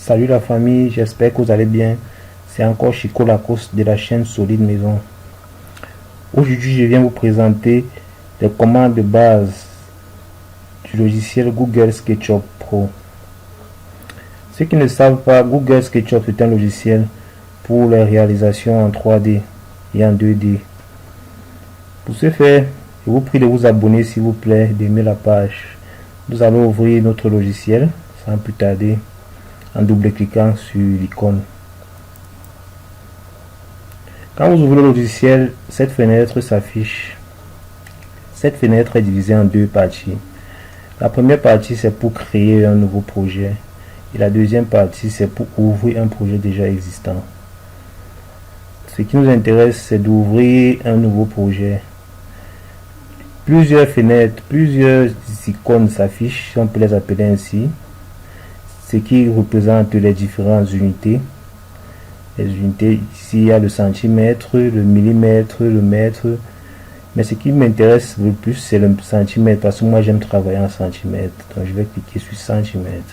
Salut la famille, j'espère que vous allez bien. C'est encore Chico Lacoste de la chaîne Solide Maison. Aujourd'hui, je viens vous présenter les commandes de base du logiciel Google SketchUp Pro. Ceux qui ne savent pas, Google SketchUp est un logiciel pour les réalisations en 3D et en 2D. Pour ce faire, je vous prie de vous abonner s'il vous plaît, d'aimer la page. Nous allons ouvrir notre logiciel sans plus tarder en double-cliquant sur l'icône. Quand vous ouvrez le logiciel, cette fenêtre s'affiche. Cette fenêtre est divisée en deux parties. La première partie, c'est pour créer un nouveau projet. Et la deuxième partie, c'est pour ouvrir un projet déjà existant. Ce qui nous intéresse, c'est d'ouvrir un nouveau projet. Plusieurs fenêtres, plusieurs icônes s'affichent, on peut les appeler ainsi. Ce qui représente les différentes unités. Les unités, ici il y a le centimètre, le millimètre, le mètre. Mais ce qui m'intéresse le plus, c'est le centimètre, parce que moi j'aime travailler en centimètres. Donc je vais cliquer sur centimètre.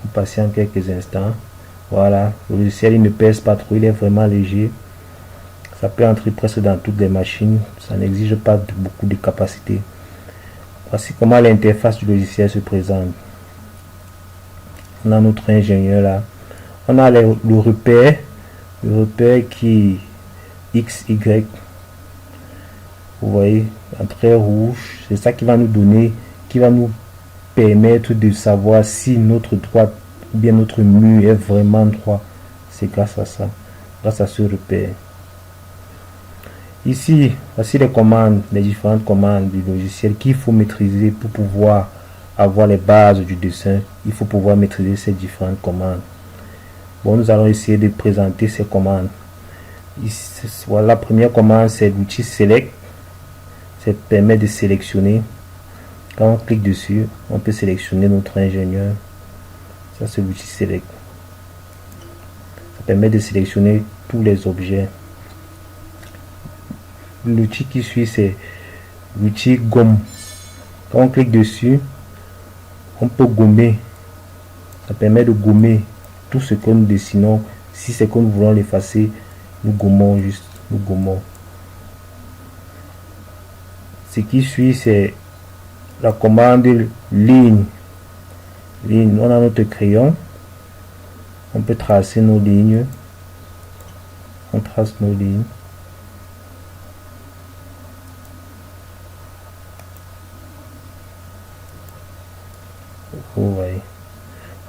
On passe en quelques instants. Voilà, le logiciel il ne pèse pas trop, il est vraiment léger. Ça peut entrer presque dans toutes les machines, ça n'exige pas beaucoup de capacité. Voici comment l'interface du logiciel se présente. On a notre ingénieur là. On a le repère qui est X, Y. Vous voyez, en trait rouge. C'est ça qui va nous donner, qui va nous permettre de savoir si notre droite ou bien notre mur est vraiment droit. C'est grâce à ça, grâce à ce repère. Ici, voici les commandes, les différentes commandes du logiciel qu'il faut maîtriser pour pouvoir avoir les bases du dessin. Il faut pouvoir maîtriser ces différentes commandes. Bon, nous allons essayer de présenter ces commandes. Ici, voilà, la première commande, c'est l'outil Select. Ça permet de sélectionner. Quand on clique dessus, on peut sélectionner notre ingénieur. Ça, c'est l'outil Select. Ça permet de sélectionner tous les objets. L'outil qui suit, c'est l'outil Gomme. Quand on clique dessus, on peut gommer. Ça permet de gommer tout ce que nous dessinons. Si c'est que nous voulons l'effacer, nous gommons juste, nous gommons. Ce qui suit, c'est la commande ligne. On a notre crayon. On peut tracer nos lignes. On trace nos lignes.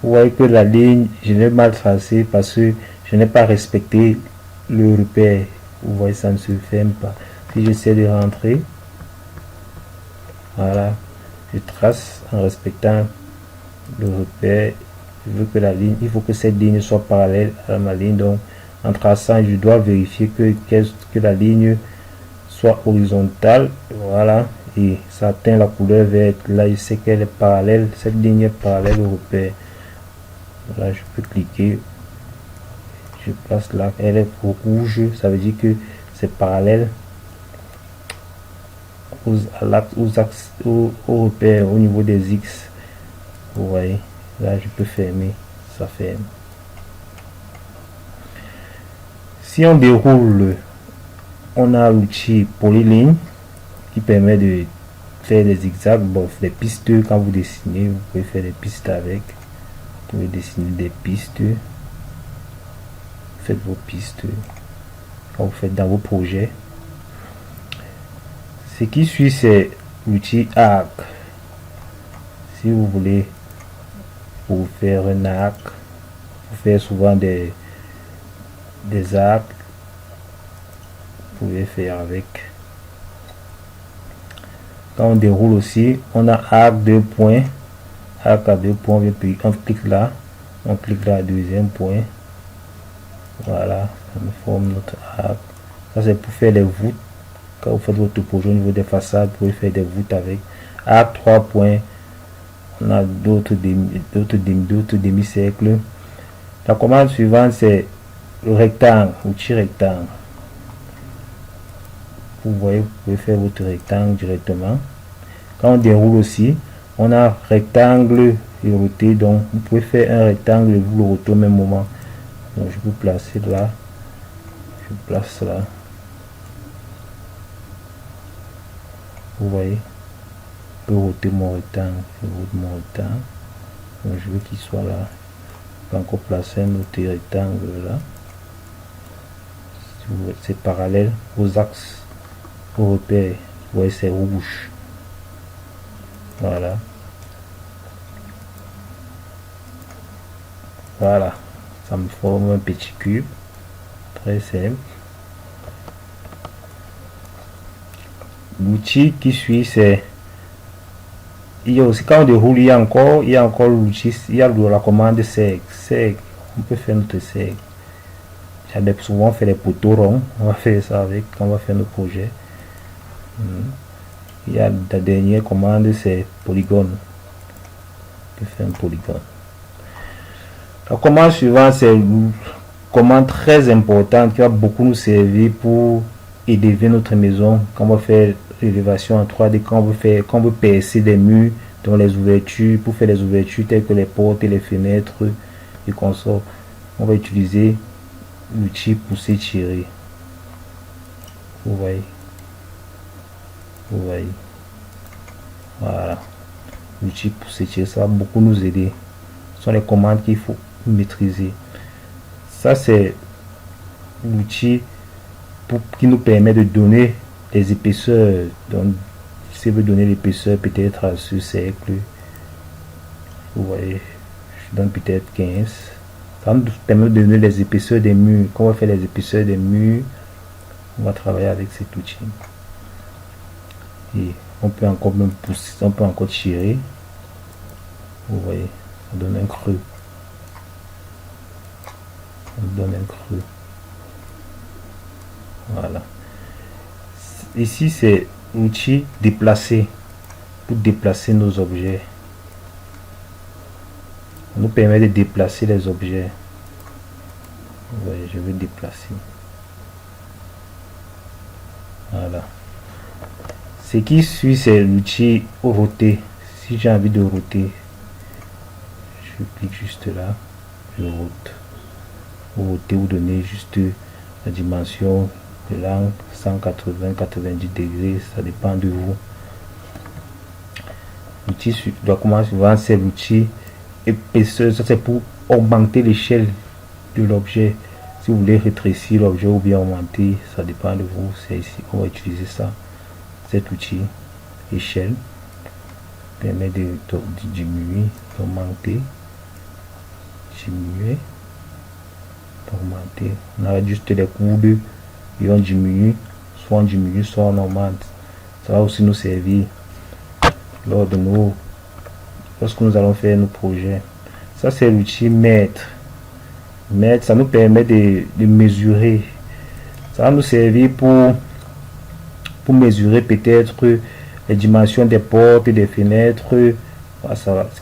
Vous voyez que la ligne, je l'ai mal tracée parce que je n'ai pas respecté le repère. Vous voyez, ça ne se ferme pas. Si j'essaie de rentrer, voilà, je trace en respectant le repère. Je veux que la ligne, il faut que cette ligne soit parallèle à ma ligne. Donc, en traçant, je dois vérifier que la ligne soit horizontale. Voilà. Et ça atteint la couleur verte. Là, je sais qu'elle est parallèle. Cette ligne est parallèle au repère. Là, je peux cliquer. Je place là. Elle est rouge. Ça veut dire que c'est parallèle aux axes, au repère, au niveau des X. Vous voyez. Là, je peux fermer. Ça ferme. Si on déroule, on a l'outil Polyline qui permet de faire des zigzags, bof, des pistes. Quand vous dessinez, vous pouvez faire des pistes avec. Vous pouvez dessiner des pistes. Faites vos pistes quand vous faites dans vos projets. Ce qui suit, c'est l'outil arc. Si vous voulez pour faire un arc, vous faites souvent des arcs. Vous pouvez faire avec. Quand on déroule aussi, on a arc 2 points, arc à 2 points, puis on clique là, deuxième point. Voilà, ça me forme notre arc. Ça c'est pour faire les voûtes. Quand vous faites votre projet au niveau des façades, vous pouvez faire des voûtes avec. Arc 3 points, on a d'autres demi-cercles. La commande suivante c'est le rectangle, outil rectangle. Vous voyez, vous pouvez faire votre rectangle directement. Quand on déroule aussi, on a rectangle et roter. Donc vous pouvez faire un rectangle et vous le rotez au même moment. Donc je peux placer là, je place là, vous voyez, je peux roter mon rectangle, je rote mon rectangle. Donc je veux qu'il soit là. Je peux encore placer un autre rectangle là. C'est parallèle aux axes, aux repères. Vous voyez, c'est rouge. Voilà. Voilà. Ça me forme un petit cube. Très simple. L'outil qui suit, c'est... Il y a aussi, quand on déroule, il y a encore l'outil, il y a la commande seg. On peut faire notre seg. Souvent on fait les poteaux ronds. On va faire ça avec quand on va faire nos projets. Il y a la dernière commande, c'est polygone. On peut faire un polygone. La commande suivante, c'est une commande très importante qui va beaucoup nous servir pour élever notre maison. Quand on va faire l'élévation en 3D, quand on veut percer des murs dans les ouvertures, pour faire les ouvertures telles que les portes et les fenêtres et consorts, on va utiliser l'outil pousser tirer. Vous voyez, voilà, l'outil pousser tirer, ça va beaucoup nous aider. Ce sont les commandes qu'il faut maîtriser. Ça, c'est l'outil qui nous permet de donner les épaisseurs. Donc si vous donner l'épaisseur peut-être à ce cercle, vous voyez, je donne peut-être 15. Ça nous permet de donner les épaisseurs des murs. Quand on va faire les épaisseurs des murs, on va travailler avec cet outil. Et on peut encore même pousser, on peut encore tirer. Vous voyez, ça donne un creux. On donne un creux. Voilà. Ici, c'est l'outil déplacer, pour déplacer nos objets. Ça nous permet de déplacer les objets. Vous voyez, je vais déplacer. Voilà. Ce qui suit, c'est l'outil roter. Si j'ai envie de roter, je clique juste là, je rote. Vous rotez, vous donnez juste la dimension de l'angle 180-90 degrés, ça dépend de vous. L'outil doit commencer suivant, c'est l'outil épaisseur. Ça c'est pour augmenter l'échelle de l'objet. Si vous voulez rétrécir l'objet ou bien augmenter, ça dépend de vous. C'est ici qu'on va utiliser ça. Cet outil échelle permet de diminuer, d'augmenter, diminuer, d'augmenter. On arrête juste les courbes et on diminue, soit on augmente. Ça va aussi nous servir lorsque nous allons faire nos projets. Ça c'est l'outil mètre. Mètre, ça nous permet de mesurer. Ça va nous servir pour mesurer peut-être les dimensions des portes et des fenêtres.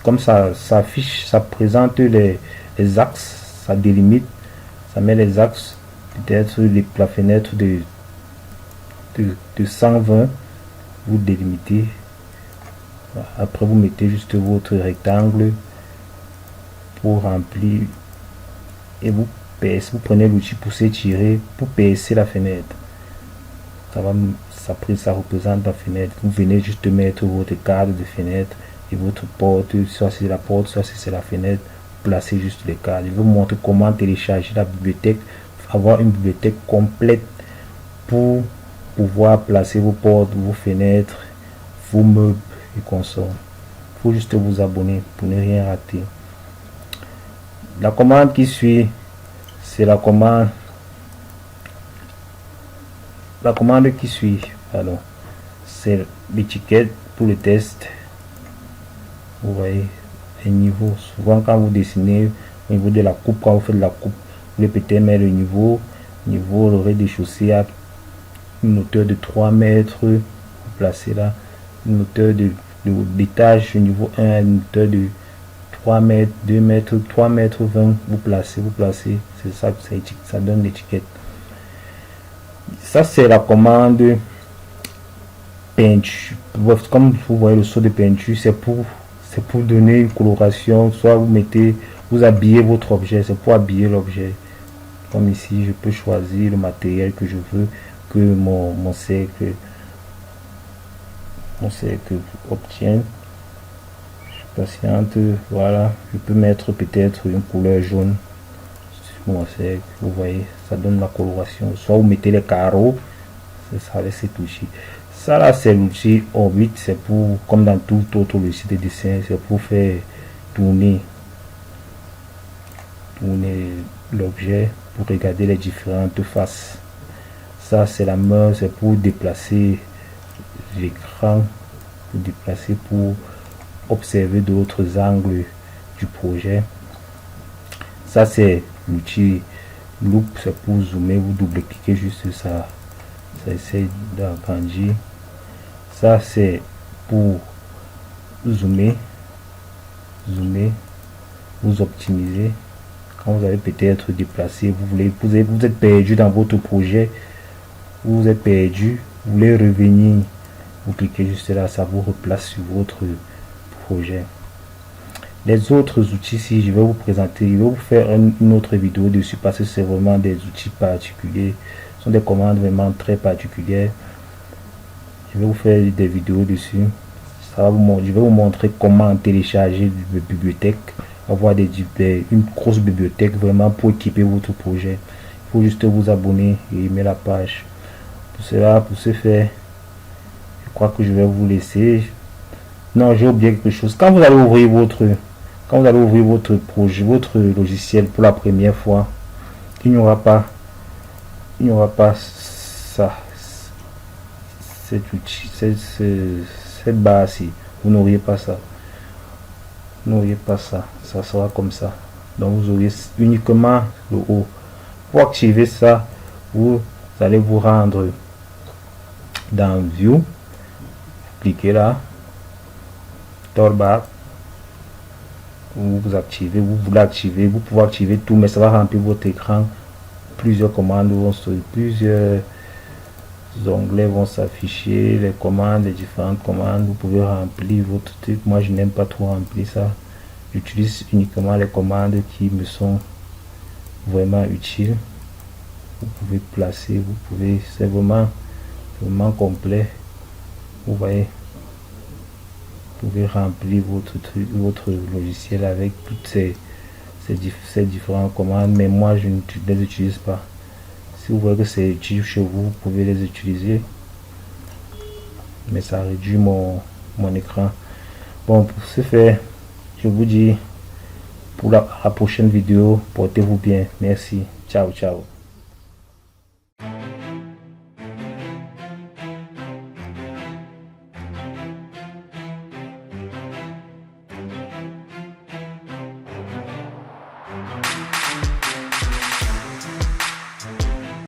Comme ça s'affiche, ça présente les axes, ça délimite, ça met les axes, peut-être la fenêtre de 120, vous délimitez. Après vous mettez juste votre rectangle pour remplir et vous prenez l'outil pousser tirer pour percer la fenêtre. Ça représente la fenêtre. Vous venez juste mettre votre cadre de fenêtre et votre porte, soit c'est la porte, soit c'est la fenêtre, placez juste les cadres. Je vous montre comment télécharger la bibliothèque, avoir une bibliothèque complète pour pouvoir placer vos portes, vos fenêtres, vos meubles et consorts. Il faut juste vous abonner pour ne rien rater. La commande qui suit, c'est la commande qui suit, pardon, c'est l'étiquette pour le test. Vous voyez les niveaux. Souvent quand vous dessinez au niveau de la coupe, quand vous faites de la coupe, vous pouvez peut-être mettre le niveau le rez-de-chaussée à une hauteur de 3 mètres, vous placez là une hauteur d'étage niveau 1 à une hauteur de 3 mètres, 2 mètres, 3 mètres 20, vous placez, c'est ça, ça donne l'étiquette. Ça c'est la commande peinture. Comme vous voyez le saut de peinture, c'est c'est pour donner une coloration, soit vous habillez votre objet, c'est pour habiller l'objet. Comme ici, je peux choisir le matériel que je veux que mon cercle obtienne. Je suis patiente, voilà, je peux mettre peut-être une couleur jaune sur mon cercle, vous voyez, ça donne la coloration. Soit vous mettez les carreaux, c'est ça avec cet outil. Ça là, c'est l'outil Orbit, c'est pour, comme dans tout autre logiciel de dessin, c'est pour faire tourner l'objet, pour regarder les différentes faces. Ça c'est la main, c'est pour déplacer l'écran, pour observer d'autres angles du projet. Ça c'est l'outil Loop, c'est pour zoomer, vous double-cliquez juste ça essaie d'agrandir. Ça c'est pour zoomer, vous optimiser. Quand vous avez peut-être déplacé, vous êtes perdu dans votre projet, vous voulez revenir, vous cliquez juste là, ça vous replace sur votre projet. Les autres outils, si je vais vous présenter, je vais vous faire une autre vidéo dessus parce que c'est vraiment des outils particuliers, ce sont des commandes vraiment très particulières. Je vais vous faire des vidéos dessus. Je vais vous montrer comment télécharger une bibliothèque, avoir une grosse bibliothèque vraiment pour équiper votre projet. Il faut juste vous abonner et aimer la page. Pour ce faire, je crois que je vais vous laisser. Non, j'ai oublié quelque chose. Quand vous allez ouvrir votre projet, votre logiciel pour la première fois, il n'y aura pas ça, cet outil, cette barre-ci. Vous n'auriez pas ça. Ça sera comme ça. Donc vous aurez uniquement le haut. Pour activer ça, vous allez vous rendre dans View, cliquez là, Toolbar, vous activez, vous voulez activer, vous pouvez activer tout, mais ça va remplir votre écran. Plusieurs commandes plusieurs onglets vont s'afficher, les commandes, les différentes commandes. Vous pouvez remplir votre truc. Moi je n'aime pas trop remplir ça, j'utilise uniquement les commandes qui me sont vraiment utiles. Vous pouvez placer, c'est vraiment complet. Vous voyez, vous pouvez remplir votre logiciel avec toutes ces différentes commandes, mais moi je ne les utilise pas. Si vous voyez que c'est utile chez vous, vous pouvez les utiliser, mais ça réduit mon écran. Bon, pour ce faire, je vous dis pour la prochaine vidéo, portez-vous bien. Merci, ciao.